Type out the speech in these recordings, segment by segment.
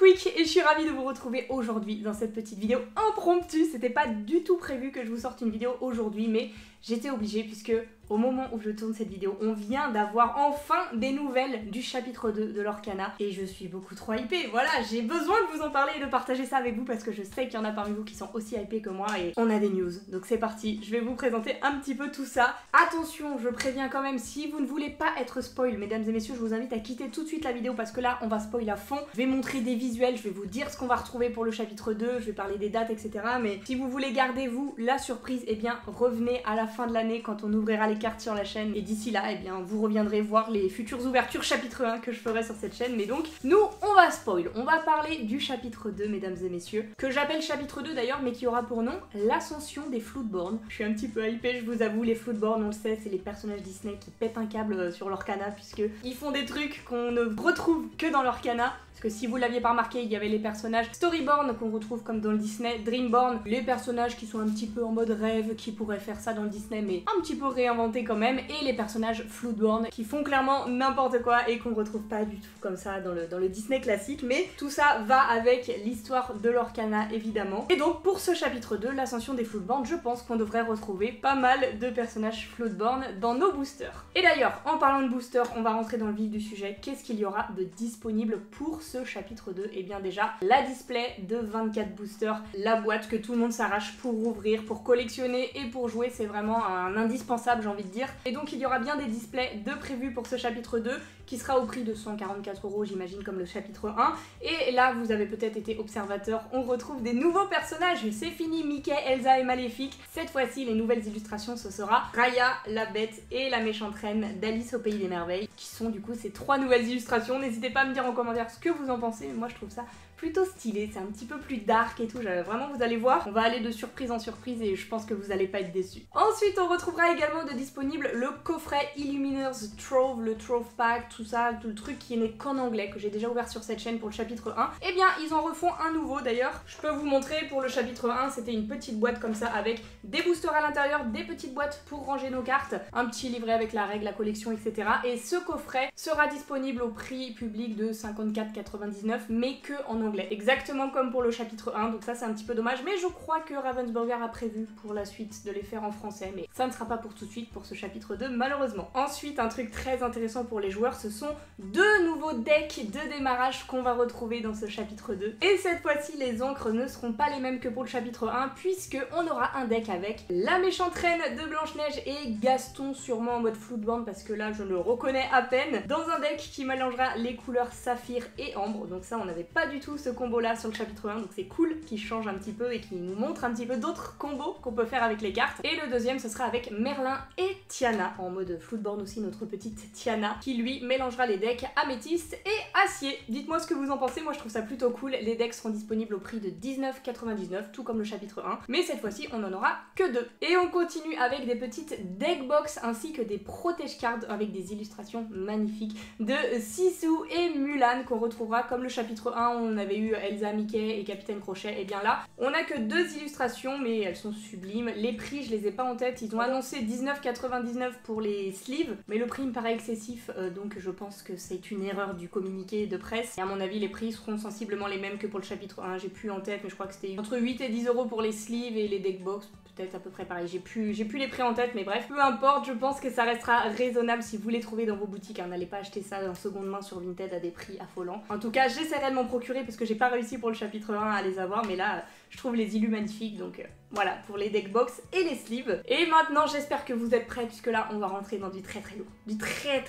Quick et je suis ravie de vous retrouver aujourd'hui dans cette petite vidéo impromptue. C'était pas du tout prévu que je vous sorte une vidéo aujourd'hui, mais j'étais obligée puisque au moment où je tourne cette vidéo, on vient d'avoir enfin des nouvelles du chapitre 2 de Lorcana et je suis beaucoup trop hypée. Voilà, j'ai besoin de vous en parler et de partager ça avec vous parce que je sais qu'il y en a parmi vous qui sont aussi hypés que moi et on a des news. Donc c'est parti, je vais vous présenter un petit peu tout ça. Attention, je préviens quand même, si vous ne voulez pas être spoil, mesdames et messieurs, je vous invite à quitter tout de suite la vidéo parce que là, on va spoil à fond. Je vais montrer des visuels, je vais vous dire ce qu'on va retrouver pour le chapitre 2, je vais parler des dates, etc. Mais si vous voulez garder, vous, la surprise, eh bien, revenez à la fin de l'année quand on ouvrira les cartes sur la chaîne. Et d'ici là, eh bien, vous reviendrez voir les futures ouvertures chapitre 1 que je ferai sur cette chaîne. Mais donc, nous, on va spoil. On va parler du chapitre 2, mesdames et messieurs, que j'appelle chapitre 2 d'ailleurs, mais qui aura pour nom l'ascension des Floodborn. Je suis un petit peu hypée, je vous avoue, les Floodborn, on le sait, c'est les personnages Disney qui pètent un câble sur Lorcana, puisque ils font des trucs qu'on ne retrouve que dans Lorcana. Parce que si vous l'aviez pas remarqué, il y avait les personnages Storyborn qu'on retrouve comme dans le Disney, Dreamborn, les personnages qui sont un petit peu en mode rêve, qui pourraient faire ça dans le Disney mais un petit peu réinventés quand même, et les personnages Floodborn qui font clairement n'importe quoi et qu'on retrouve pas du tout comme ça dans le Disney classique, mais tout ça va avec l'histoire de Lorcana évidemment. Et donc pour ce chapitre 2, l'ascension des Floodborn, je pense qu'on devrait retrouver pas mal de personnages Floodborn dans nos boosters. Et d'ailleurs, en parlant de boosters, on va rentrer dans le vif du sujet. Qu'est-ce qu'il y aura de disponible pour ce chapitre 2? Et bien déjà, la display de 24 boosters, la boîte que tout le monde s'arrache pour ouvrir, pour collectionner et pour jouer, c'est vraiment un indispensable, j'ai envie de dire. Et donc il y aura bien des displays de prévus pour ce chapitre 2 qui sera au prix de 144 €, j'imagine, comme le chapitre 1. Et là, vous avez peut-être été observateur, on retrouve des nouveaux personnages. C'est fini Mickey, Elsa et Maléfique. Cette fois-ci, les nouvelles illustrations, ce sera Raya, la bête et la méchante reine d'Alice au Pays des Merveilles, qui sont du coup ces 3 nouvelles illustrations. N'hésitez pas à me dire en commentaire ce que vous en pensez, moi je trouve ça plutôt stylé, c'est un petit peu plus dark et tout, vraiment vous allez voir, on va aller de surprise en surprise et je pense que vous allez pas être déçus. Ensuite on retrouvera également de disponible le coffret Illuminers Trove, le Trove Pack, tout ça, tout le truc qui n'est qu'en anglais, que j'ai déjà ouvert sur cette chaîne pour le chapitre 1. Et bien ils en refont un nouveau d'ailleurs, je peux vous montrer. Pour le chapitre 1 c'était une petite boîte comme ça avec des boosters à l'intérieur, des petites boîtes pour ranger nos cartes, un petit livret avec la règle, la collection, etc. Et ce coffret sera disponible au prix public de 54,99 mais que en anglais. Exactement comme pour le chapitre 1, donc ça c'est un petit peu dommage, mais je crois que Ravensburger a prévu pour la suite de les faire en français, mais ça ne sera pas pour tout de suite pour ce chapitre 2 malheureusement. Ensuite, un truc très intéressant pour les joueurs, ce sont 2 nouveaux decks de démarrage qu'on va retrouver dans ce chapitre 2. Et cette fois-ci, les encres ne seront pas les mêmes que pour le chapitre 1, puisque on aura un deck avec la méchante reine de Blanche-Neige et Gaston, sûrement en mode Floodborn, parce que là je le reconnais à peine, dans un deck qui mélangera les couleurs saphir et ambre, donc ça on n'avait pas du tout ce combo là sur le chapitre 1, donc c'est cool qu'il change un petit peu et qu'il nous montre un petit peu d'autres combos qu'on peut faire avec les cartes. Et le deuxième ce sera avec Merlin et Tiana, en mode Floodborn aussi, notre petite Tiana, qui lui mélangera les decks améthyste et acier. Dites-moi ce que vous en pensez, moi je trouve ça plutôt cool. Les decks seront disponibles au prix de 19,99 tout comme le chapitre 1, mais cette fois-ci on en aura que 2. Et on continue avec des petites deckbox ainsi que des protège cards avec des illustrations magnifiques de Sisu et Mulan qu'on retrouvera comme le chapitre 1, on avait eu Elsa, Mickey et Capitaine Crochet. Et bien là, on a que 2 illustrations, mais elles sont sublimes. Les prix, je les ai pas en tête. Ils ont annoncé 19,99 pour les sleeves, mais le prix me paraît excessif, donc je pense que c'est une erreur du communiqué de presse. Et à mon avis, les prix seront sensiblement les mêmes que pour le chapitre 1. J'ai plus en tête, mais je crois que c'était entre 8 et 10 € pour les sleeves et les deckbox. Peut-être à peu près pareil. J'ai plus les prix en tête, mais bref, peu importe, je pense que ça restera raisonnable si vous les trouvez dans vos boutiques. Hein. N'allez pas acheter ça en seconde main sur Vinted à des prix affolants. En tout cas, j'essaierai de m'en procurer parce que j'ai pas réussi pour le chapitre 1 à les avoir, mais là, je trouve les illus magnifiques, donc voilà, pour les deckbox et les sleeves. Et maintenant, j'espère que vous êtes prêts, puisque là, on va rentrer dans du très très lourd. Du très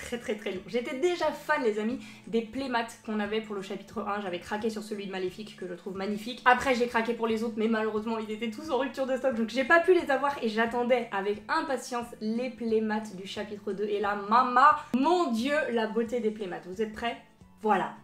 lourd. J'étais déjà fan, les amis, des playmats qu'on avait pour le chapitre 1. J'avais craqué sur celui de Maléfique, que je trouve magnifique. Après, j'ai craqué pour les autres, mais malheureusement, ils étaient tous en rupture de stock, donc j'ai pas pu les avoir. Et j'attendais avec impatience les playmats du chapitre 2. Et là, mon dieu, la beauté des playmats. Vous êtes prêts ? Voilà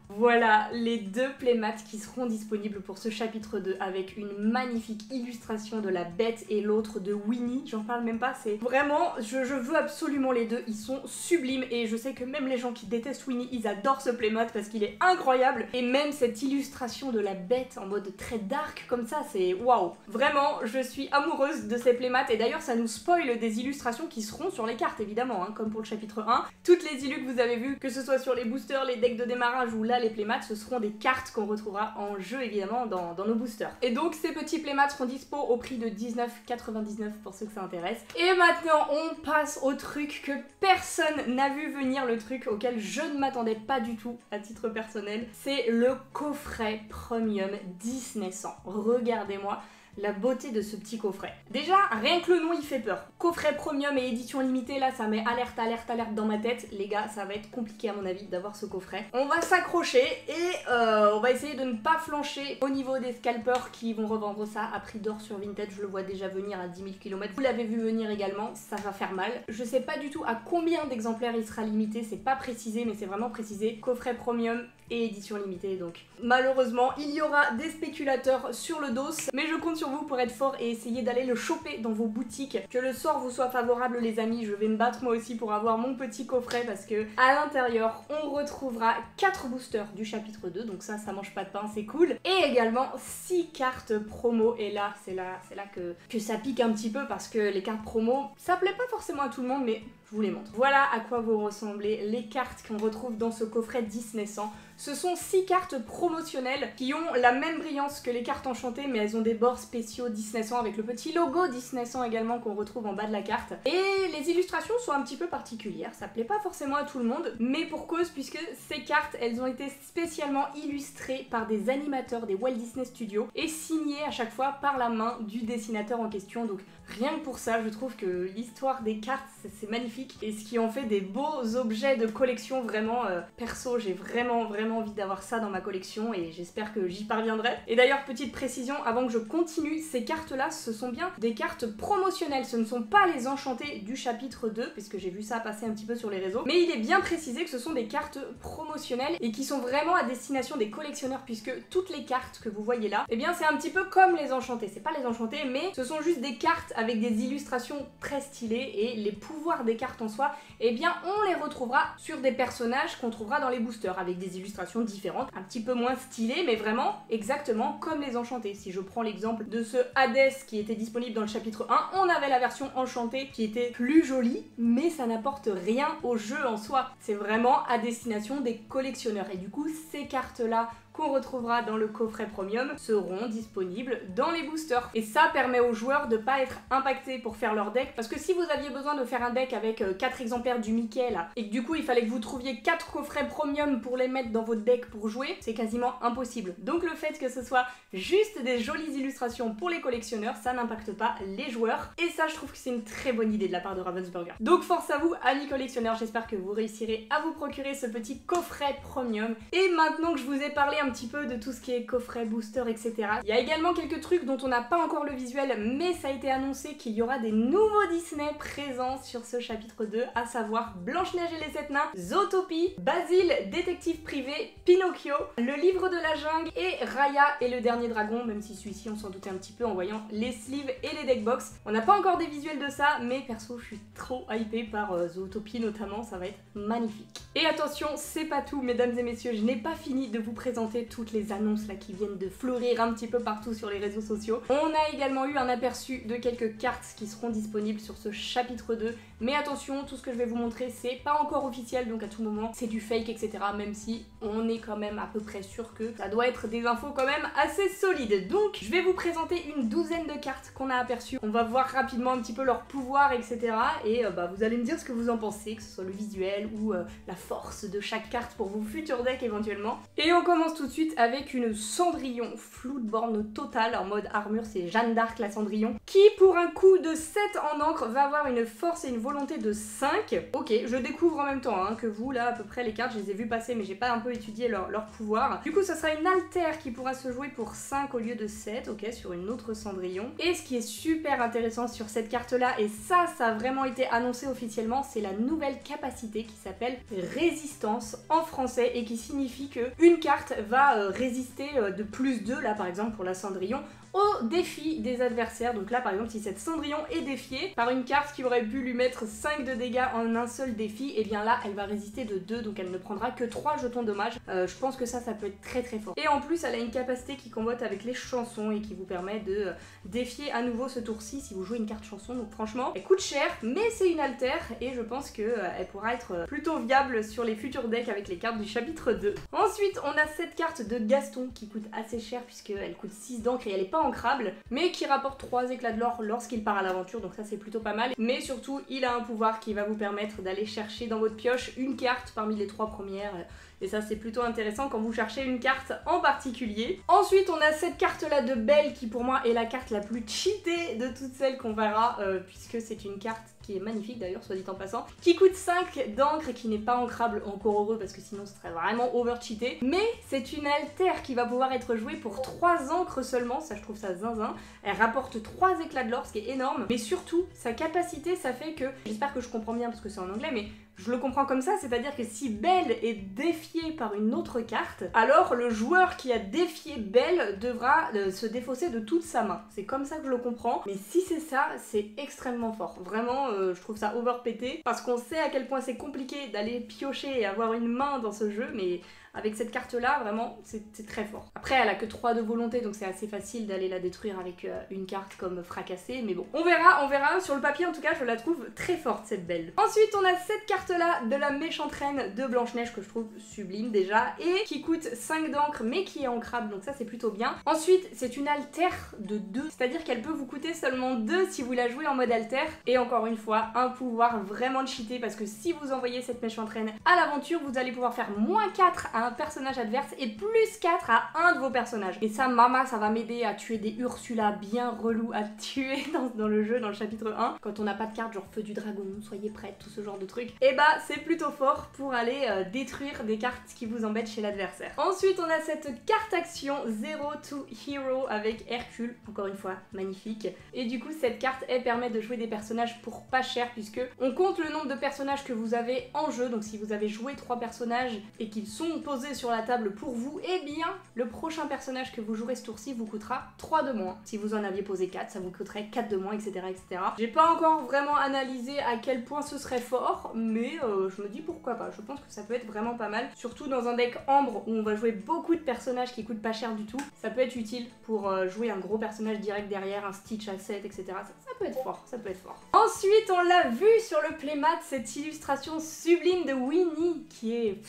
les 2 playmats qui seront disponibles pour ce chapitre 2 avec une magnifique illustration de la bête et l'autre de Winnie. J'en parle même pas, c'est vraiment, je veux absolument les 2, ils sont sublimes et je sais que même les gens qui détestent Winnie, ils adorent ce playmat parce qu'il est incroyable. Et même cette illustration de la bête en mode très dark comme ça, c'est waouh. Vraiment, je suis amoureuse de ces playmats et d'ailleurs ça nous spoil des illustrations qui seront sur les cartes évidemment, hein, comme pour le chapitre 1. Toutes les illus que vous avez vues, que ce soit sur les boosters, les decks de démarrage ou là là les playmats, ce seront des cartes qu'on retrouvera en jeu évidemment dans nos boosters. Et donc ces petits playmats seront dispo au prix de 19,99 pour ceux que ça intéresse. Et maintenant on passe au truc que personne n'a vu venir, le truc auquel je ne m'attendais pas du tout à titre personnel. C'est le coffret premium Disney 100. Regardez-moi la beauté de ce petit coffret. Déjà, rien que le nom il fait peur. Coffret premium et édition limitée, là ça met alerte, alerte, alerte dans ma tête. Les gars, ça va être compliqué à mon avis d'avoir ce coffret. On va s'accrocher et on va essayer de ne pas flancher au niveau des scalpers qui vont revendre ça à prix d'or sur Vinted. Je le vois déjà venir à 10 000 km. Vous l'avez vu venir également, ça va faire mal. Je sais pas du tout à combien d'exemplaires il sera limité, c'est pas précisé, mais c'est vraiment précisé. Coffret premium et édition limitée, donc malheureusement il y aura des spéculateurs sur le dos, mais je compte sur vous pour être fort et essayer d'aller le choper dans vos boutiques. Que le sort vous soit favorable les amis, je vais me battre moi aussi pour avoir mon petit coffret parce que à l'intérieur on retrouvera 4 boosters du chapitre 2, donc ça mange pas de pain, c'est cool, et également 6 cartes promo. Et là c'est là que ça pique un petit peu parce que les cartes promo ça plaît pas forcément à tout le monde, mais je vous les montre. Voilà à quoi vont ressembler les cartes qu'on retrouve dans ce coffret Disney 100. Ce sont 6 cartes promotionnelles qui ont la même brillance que les cartes enchantées, mais elles ont des bords spéciaux Disney 100 avec le petit logo Disney 100 également qu'on retrouve en bas de la carte. Et les illustrations sont un petit peu particulières, ça plaît pas forcément à tout le monde, mais pour cause puisque ces cartes, elles ont été spécialement illustrées par des animateurs des Walt Disney Studios et signées à chaque fois par la main du dessinateur en question. Donc rien que pour ça, je trouve que l'histoire des cartes, c'est magnifique et ce qui en fait des beaux objets de collection vraiment perso. J'ai vraiment envie d'avoir ça dans ma collection et j'espère que j'y parviendrai. Et d'ailleurs, petite précision avant que je continue, ces cartes là ce sont bien des cartes promotionnelles, ce ne sont pas les enchantées du chapitre 2 puisque j'ai vu ça passer un petit peu sur les réseaux, mais il est bien précisé que ce sont des cartes promotionnelles et qui sont vraiment à destination des collectionneurs puisque toutes les cartes que vous voyez là, eh bien c'est un petit peu comme les enchantées, c'est pas les enchantées mais ce sont juste des cartes avec des illustrations très stylées et les pouvoirs des cartes en soi, eh bien on les retrouvera sur des personnages qu'on trouvera dans les boosters avec des illustrations différentes, un petit peu moins stylées, mais vraiment exactement comme les enchantés. Si je prends l'exemple de ce Hades qui était disponible dans le chapitre 1, on avait la version enchantée qui était plus jolie, mais ça n'apporte rien au jeu en soi. C'est vraiment à destination des collectionneurs. Et du coup, ces cartes-là qu'on retrouvera dans le coffret premium seront disponibles dans les boosters. Et ça permet aux joueurs de pas être impactés pour faire leur deck, parce que si vous aviez besoin de faire un deck avec 4 exemplaires du Mickey là, et que du coup il fallait que vous trouviez 4 coffrets premium pour les mettre dans votre deck pour jouer, c'est quasiment impossible. Donc le fait que ce soit juste des jolies illustrations pour les collectionneurs, ça n'impacte pas les joueurs, et ça je trouve que c'est une très bonne idée de la part de Ravensburger. Donc force à vous amis collectionneurs, j'espère que vous réussirez à vous procurer ce petit coffret premium. Et maintenant que je vous ai parlé un petit peu de tout ce qui est coffret, booster, etc. Il y a également quelques trucs dont on n'a pas encore le visuel, mais ça a été annoncé qu'il y aura des nouveaux Disney présents sur ce chapitre 2, à savoir Blanche-Neige et les 7 nains, Zootopie, Basile, détective privé, Pinocchio, le livre de la jungle et Raya et le dernier dragon, même si celui-ci on s'en doutait un petit peu en voyant les sleeves et les deckbox. On n'a pas encore des visuels de ça, mais perso je suis trop hypée par Zootopie notamment, ça va être magnifique. Et attention, c'est pas tout mesdames et messieurs, je n'ai pas fini de vous présenter toutes les annonces là qui viennent de fleurir un petit peu partout sur les réseaux sociaux. On a également eu un aperçu de quelques cartes qui seront disponibles sur ce chapitre 2, mais attention, tout ce que je vais vous montrer c'est pas encore officiel, donc à tout moment c'est du fake, etc. Même si on est quand même à peu près sûr que ça doit être des infos quand même assez solides. Donc je vais vous présenter une douzaine de cartes qu'on a aperçues, on va voir rapidement un petit peu leur pouvoir, etc. Et vous allez me dire ce que vous en pensez, que ce soit le visuel ou la force de chaque carte pour vos futurs decks éventuellement. Et on commence tout de suite avec une Cendrillon Floodborn totale en mode armure, c'est Jeanne d'Arc la Cendrillon, qui pour un coup de 7 en encre va avoir une force et une volonté de 5. Ok, je découvre en même temps que vous là à peu près les cartes, je les ai vues passer mais j'ai pas un peu étudié leur pouvoir. Du coup ça sera une altère qui pourra se jouer pour 5 au lieu de 7, ok, sur une autre Cendrillon. Et ce qui est super intéressant sur cette carte là, et ça a vraiment été annoncé officiellement, c'est la nouvelle capacité qui s'appelle Résistance en français et qui signifie que une carte va résister de plus 2 là par exemple pour la Cendrillon au défi des adversaires. Donc là par exemple si cette Cendrillon est défiée par une carte qui aurait pu lui mettre 5 de dégâts en un seul défi, et bien là elle va résister de 2, donc elle ne prendra que 3 jetons dommages. Je pense que ça peut être très très fort. Et en plus elle a une capacité qui combote avec les chansons et qui vous permet de défier à nouveau ce tour-ci si vous jouez une carte chanson. Donc franchement elle coûte cher mais c'est une alter et je pense que elle pourra être plutôt viable sur les futurs decks avec les cartes du chapitre 2. Ensuite on a cette carte de Gaston qui coûte assez cher puisqu'elle coûte 6 d'encre et elle est pas ancrable, mais qui rapporte 3 éclats de l'or lorsqu'il part à l'aventure, donc ça c'est plutôt pas mal. Mais surtout il a un pouvoir qui va vous permettre d'aller chercher dans votre pioche une carte parmi les 3 premières. Et ça c'est plutôt intéressant quand vous cherchez une carte en particulier. Ensuite on a cette carte là de Belle qui pour moi est la carte la plus cheatée de toutes celles qu'on verra, puisque c'est une carte qui est magnifique d'ailleurs soit dit en passant, qui coûte 5 d'encre et qui n'est pas ancrable, encore heureux parce que sinon ce serait vraiment over cheaté. Mais c'est une alter qui va pouvoir être jouée pour 3 encres seulement, ça je trouve ça zinzin. Elle rapporte 3 éclats de l'or, ce qui est énorme, mais surtout sa capacité ça fait que, j'espère que je comprends bien parce que c'est en anglais mais je le comprends comme ça, c'est-à-dire que si Belle est défiée par une autre carte, alors le joueur qui a défié Belle devra se défausser de toute sa main. C'est comme ça que je le comprends, mais si c'est ça, c'est extrêmement fort. Vraiment, je trouve ça overpété, parce qu'on sait à quel point c'est compliqué d'aller piocher et avoir une main dans ce jeu, mais avec cette carte là vraiment c'est très fort. Après elle a que 3 de volonté donc c'est assez facile d'aller la détruire avec une carte comme Fracassée, mais bon on verra, sur le papier en tout cas je la trouve très forte cette Belle. Ensuite on a cette carte là de la méchante reine de Blanche-Neige que je trouve sublime déjà et qui coûte 5 d'encre mais qui est ancrable donc ça c'est plutôt bien. Ensuite c'est une alter de 2, c'est à dire qu'elle peut vous coûter seulement 2 si vous la jouez en mode alter, et encore une fois un pouvoir vraiment cheaté parce que si vous envoyez cette méchante reine à l'aventure vous allez pouvoir faire -4 à un personnage adverse et +4 à un de vos personnages. Et ça mama ça va m'aider à tuer des Ursula bien relous à tuer dans le jeu, dans le chapitre 1. Quand on n'a pas de carte genre Feu du Dragon, Soyez prête, tout ce genre de trucs, et bah c'est plutôt fort pour aller détruire des cartes qui vous embêtent chez l'adversaire. Ensuite on a cette carte action Zero to Hero avec Hercule, encore une fois magnifique. Et du coup cette carte elle permet de jouer des personnages pour pas cher puisque on compte le nombre de personnages que vous avez en jeu, donc si vous avez joué 3 personnages et qu'ils sont posés sur la table pour vous, et bien le prochain personnage que vous jouerez ce tour-ci vous coûtera 3 de moins. Si vous en aviez posé 4 ça vous coûterait 4 de moins, etc. etc. J'ai pas encore vraiment analysé à quel point ce serait fort, mais je me dis pourquoi pas, je pense que ça peut être vraiment pas mal, surtout dans un deck Ambre où on va jouer beaucoup de personnages qui coûtent pas cher du tout, ça peut être utile pour jouer un gros personnage direct derrière, un Stitch à 7, etc. Ça peut être fort, ça peut être fort. Ensuite on l'a vu sur le playmat, cette illustration sublime de Winnie qui est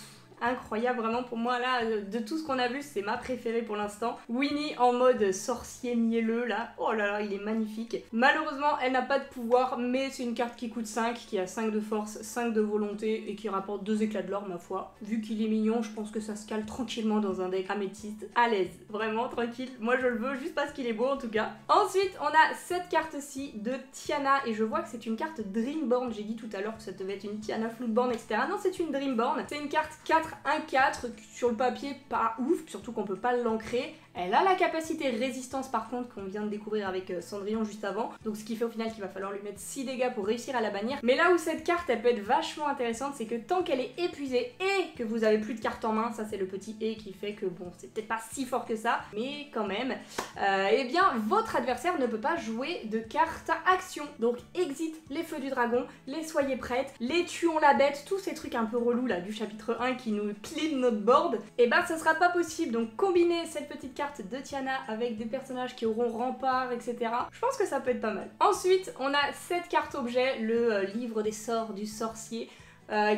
incroyable vraiment pour moi là, de tout ce qu'on a vu c'est ma préférée pour l'instant. Winnie en mode sorcier mielleux là, oh là là il est magnifique. Malheureusement elle n'a pas de pouvoir mais c'est une carte qui coûte 5, qui a 5 de force, 5 de volonté et qui rapporte 2 éclats de l'or ma foi. Vu qu'il est mignon je pense que ça se cale tranquillement dans un deck améthyste, à l'aise, vraiment tranquille, moi je le veux juste parce qu'il est beau en tout cas. Ensuite on a cette carte-ci de Tiana et je vois que c'est une carte Dreamborn, j'ai dit tout à l'heure que ça devait être une Tiana Floodborn etc. Non c'est une Dreamborn, c'est une carte 4 1-4, sur le papier pas ouf, surtout qu'on peut pas l'ancrer. Elle a la capacité résistance par contre qu'on vient de découvrir avec Cendrillon juste avant, donc ce qui fait au final qu'il va falloir lui mettre 6 dégâts pour réussir à la bannir. Mais là où cette carte elle peut être vachement intéressante, c'est que tant qu'elle est épuisée et que vous avez plus de cartes en main, ça c'est le petit et qui fait que bon c'est peut-être pas si fort que ça, mais quand même, eh bien votre adversaire ne peut pas jouer de cartes action. Donc exit les Feux du Dragon, les Soyez prêtes, les Tuons la bête, tous ces trucs un peu relous là du chapitre 1 qui nous clean notre board, et ben ça sera pas possible. Donc combiner cette petite carte de Tiana avec des personnages qui auront rempart, etc. Je pense que ça peut être pas mal. Ensuite, on a cette carte objet, le livre des sorts du sorcier.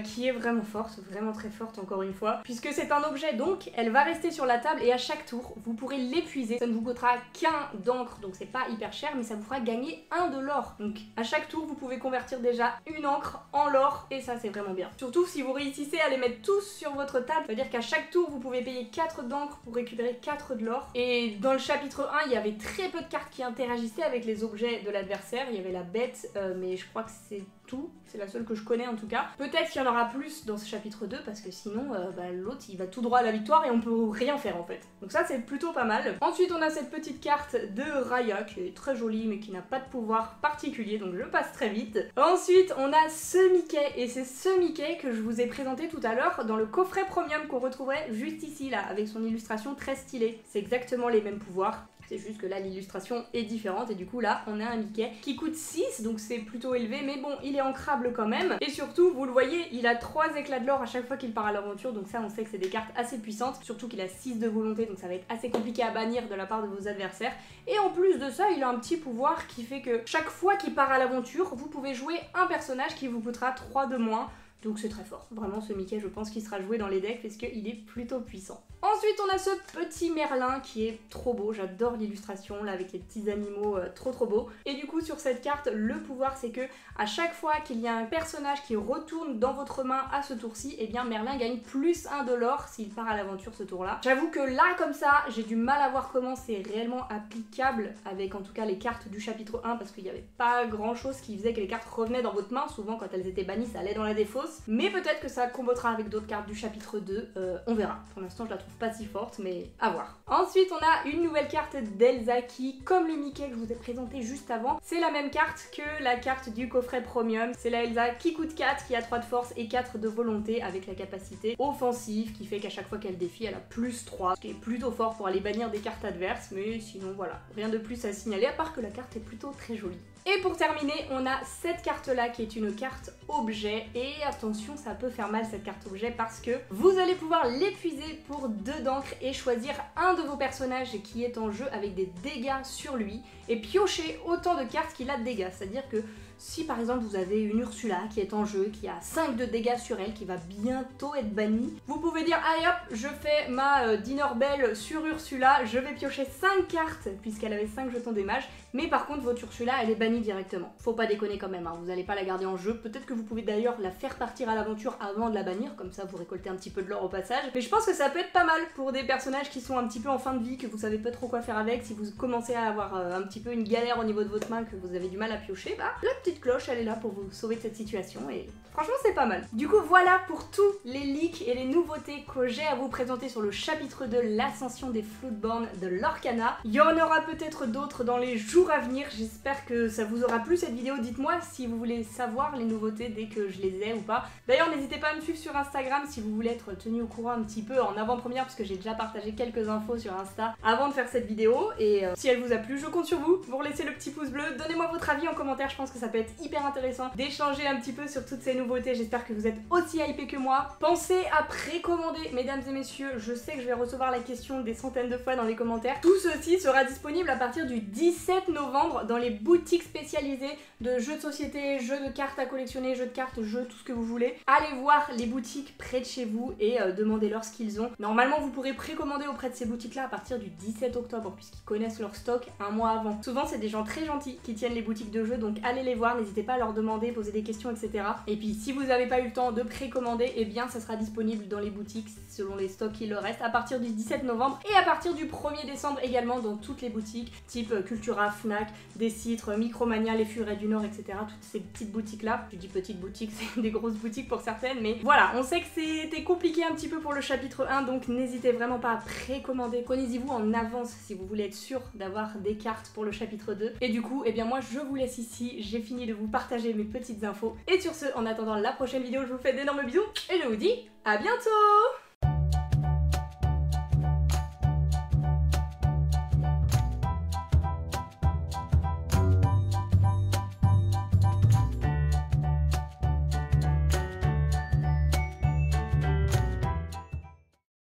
Qui est vraiment forte, vraiment très forte encore une fois, puisque c'est un objet donc elle va rester sur la table et à chaque tour vous pourrez l'épuiser. Ça ne vous coûtera qu'un d'encre donc c'est pas hyper cher mais ça vous fera gagner 1 de l'or. Donc à chaque tour vous pouvez convertir déjà une encre en l'or et ça c'est vraiment bien. Surtout si vous réussissez à les mettre tous sur votre table, c'est à dire qu'à chaque tour vous pouvez payer 4 d'encre pour récupérer 4 de l'or. Et dans le chapitre 1 il y avait très peu de cartes qui interagissaient avec les objets de l'adversaire, il y avait la bête mais je crois que c'est tout, c'est la seule que je connais en tout cas. Peut-être qu'il y en aura plus dans ce chapitre 2 parce que sinon l'autre il va tout droit à la victoire et on peut rien faire en fait. Donc ça c'est plutôt pas mal. Ensuite on a cette petite carte de Raya qui est très jolie mais qui n'a pas de pouvoir particulier donc je passe très vite. Ensuite on a ce Mickey et c'est ce Mickey que je vous ai présenté tout à l'heure dans le coffret premium qu'on retrouverait juste ici là avec son illustration très stylée. C'est exactement les mêmes pouvoirs. c'est juste que là l'illustration est différente et du coup là on a un Mickey qui coûte 6, donc c'est plutôt élevé, mais bon, il est ancrable quand même. Et surtout, vous le voyez, il a 3 éclats de l'or à chaque fois qu'il part à l'aventure, donc ça on sait que c'est des cartes assez puissantes, surtout qu'il a 6 de volonté, donc ça va être assez compliqué à bannir de la part de vos adversaires. Et en plus de ça, il a un petit pouvoir qui fait que chaque fois qu'il part à l'aventure, vous pouvez jouer un personnage qui vous coûtera 3 de moins. Donc c'est très fort. Vraiment, ce Mickey, je pense qu'il sera joué dans les decks parce qu'il est plutôt puissant. Ensuite, on a ce petit Merlin qui est trop beau. J'adore l'illustration là avec les petits animaux trop beaux. Et du coup, sur cette carte, le pouvoir, c'est que à chaque fois qu'il y a un personnage qui retourne dans votre main à ce tour-ci, eh bien Merlin gagne plus 1 de l'or s'il part à l'aventure ce tour-là. J'avoue que là, comme ça, j'ai du mal à voir comment c'est réellement applicable avec en tout cas les cartes du chapitre 1 parce qu'il n'y avait pas grand-chose qui faisait que les cartes revenaient dans votre main. Souvent, quand elles étaient bannies, ça allait dans la défausse. Mais peut-être que ça combotera avec d'autres cartes du chapitre 2, on verra. Pour l'instant je la trouve pas si forte, mais à voir. Ensuite on a une nouvelle carte d'Elsa qui, comme le Mickey que je vous ai présenté juste avant, c'est la même carte que la carte du coffret premium. C'est la Elsa qui coûte 4, qui a 3 de force et 4 de volonté avec la capacité offensive qui fait qu'à chaque fois qu'elle défie elle a plus 3, ce qui est plutôt fort pour aller bannir des cartes adverses, mais sinon voilà, rien de plus à signaler à part que la carte est plutôt très jolie. Et pour terminer, on a cette carte là qui est une carte objet, et attention, ça peut faire mal cette carte objet parce que vous allez pouvoir l'épuiser pour 2 d'encre et choisir un de vos personnages qui est en jeu avec des dégâts sur lui et piocher autant de cartes qu'il a de dégâts. C'est-à-dire que si par exemple vous avez une Ursula qui est en jeu, qui a 5 de dégâts sur elle, qui va bientôt être bannie, vous pouvez dire allez hop, je fais ma Dinner Bell sur Ursula, je vais piocher 5 cartes puisqu'elle avait 5 jetons des mages, mais par contre votre Ursula elle est bannie directement. Faut pas déconner quand même, hein. Vous allez pas la garder en jeu, peut-être que vous pouvez d'ailleurs la faire partir à l'aventure avant de la bannir, comme ça vous récoltez un petit peu de l'or au passage, mais je pense que ça peut être pas mal pour des personnages qui sont un petit peu en fin de vie, que vous savez pas trop quoi faire avec, si vous commencez à avoir un petit peu une galère au niveau de votre main, que vous avez du mal à piocher, bah la petite cloche elle est là pour vous sauver de cette situation et franchement c'est pas mal. Du coup voilà pour tous les leaks et les nouveautés que j'ai à vous présenter sur le chapitre de l'ascension des Floodborn de l'Orcana. Il y en aura peut-être d'autres dans les jours à venir, j'espère que ça vous aura plu cette vidéo. Dites-moi si vous voulez savoir les nouveautés dès que je les ai ou pas. D'ailleurs n'hésitez pas à me suivre sur Instagram si vous voulez être tenu au courant un petit peu en avant-première parce que j'ai déjà partagé quelques infos sur Insta avant de faire cette vidéo et si elle vous a plu je compte sur vous pour laisser le petit pouce bleu, donnez-moi votre avis en commentaire, je pense que ça peut être hyper intéressant d'échanger un petit peu sur toutes ces nouveautés. J'espère que vous êtes aussi hypés que moi. Pensez à précommander, mesdames et messieurs. Je sais que je vais recevoir la question des centaines de fois dans les commentaires. Tout ceci sera disponible à partir du 17 novembre dans les boutiques spécialisées de jeux de société, jeux de cartes à collectionner, jeux de cartes, jeux, tout ce que vous voulez. Allez voir les boutiques près de chez vous et demandez-leur ce qu'ils ont. Normalement, vous pourrez précommander auprès de ces boutiques-là à partir du 17 octobre puisqu'ils connaissent leur stock un mois avant. Souvent, c'est des gens très gentils qui tiennent les boutiques de jeux, donc allez les voir, n'hésitez pas à leur demander, poser des questions, etc. Et puis si vous n'avez pas eu le temps de précommander, eh bien ça sera disponible dans les boutiques selon les stocks qui leur restent à partir du 17 novembre et à partir du 1er décembre également dans toutes les boutiques type Cultura, Fnac, Décitre, Micromania, Les Furets du Nord, etc. Toutes ces petites boutiques là. Je dis petites boutiques, c'est des grosses boutiques pour certaines, mais voilà, on sait que c'était compliqué un petit peu pour le chapitre 1, donc n'hésitez vraiment pas à précommander. Prenez-y-vous en avance si vous voulez être sûr d'avoir des cartes pour le chapitre 2. Et du coup, eh bien moi je vous laisse ici, j'ai fini de vous partager mes petites infos. Et sur ce, en attendant la prochaine vidéo, je vous fais d'énormes bisous et je vous dis à bientôt!